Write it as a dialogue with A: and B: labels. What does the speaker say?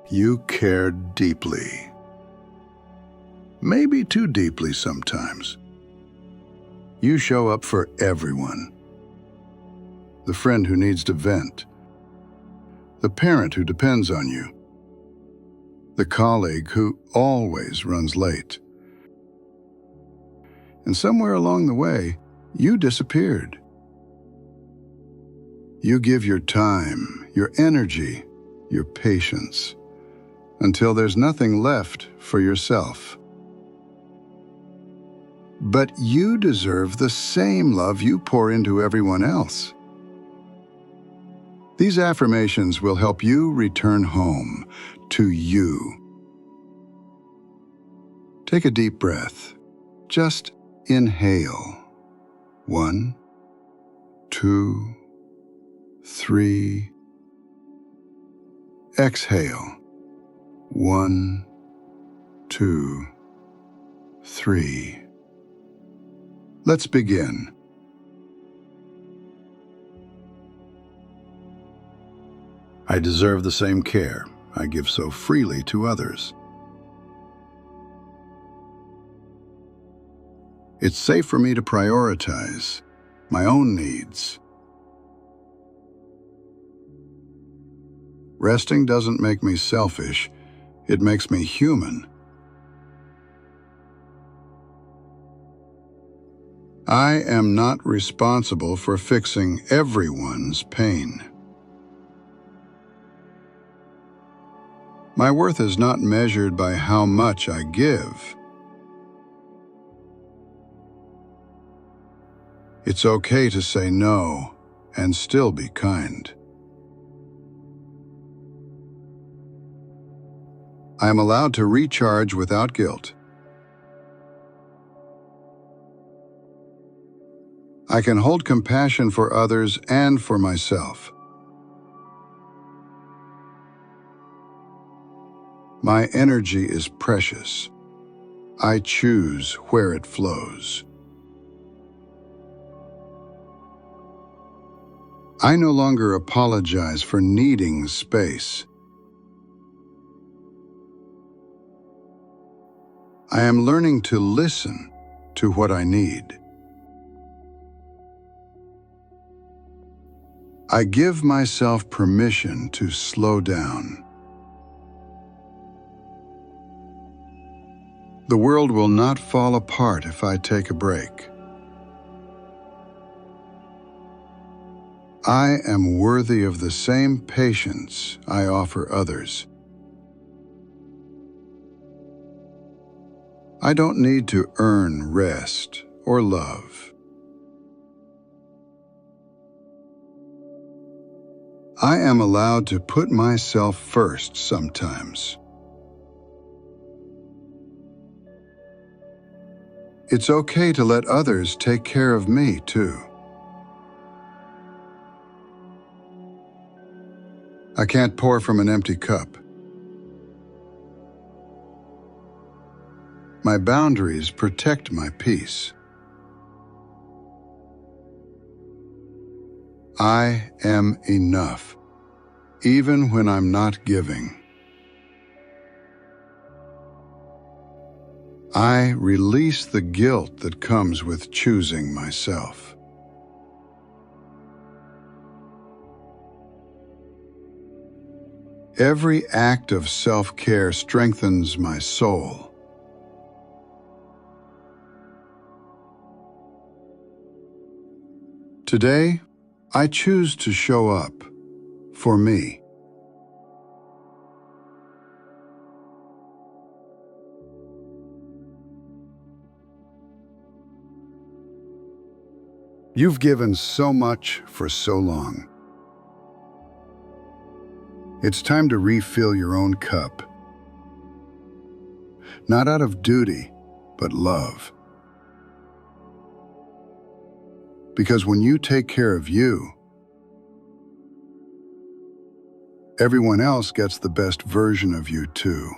A: You care deeply. Maybe too deeply sometimes. You show up for everyone. The friend who needs to vent. The parent who depends on you. The colleague who always runs late. And somewhere along the way, you disappeared. You give your time, your energy, your patience, until there's nothing left for yourself. But you deserve the same love you pour into everyone else. These affirmations will help you return home to you. Take a deep breath. Just inhale. 1, 2, 3. Exhale. 1, 2, 3. Let's begin. I deserve the same care I give so freely to others. It's safe for me to prioritize my own needs. Resting doesn't make me selfish, it makes me human. I am not responsible for fixing everyone's pain. My worth is not measured by how much I give. It's okay to say no and still be kind. I am allowed to recharge without guilt. I can hold compassion for others and for myself. My energy is precious. I choose where it flows. I no longer apologize for needing space. I am learning to listen to what I need. I give myself permission to slow down. The world will not fall apart if I take a break. I am worthy of the same patience I offer others. I don't need to earn rest or love. I am allowed to put myself first sometimes. It's okay to let others take care of me too. I can't pour from an empty cup. My boundaries protect my peace. I am enough, even when I'm not giving. I release the guilt that comes with choosing myself. Every act of self-care strengthens my soul. Today, I choose to show up for me. You've given so much for so long. It's time to refill your own cup. Not out of duty, but love. Because when you take care of you, everyone else gets the best version of you too.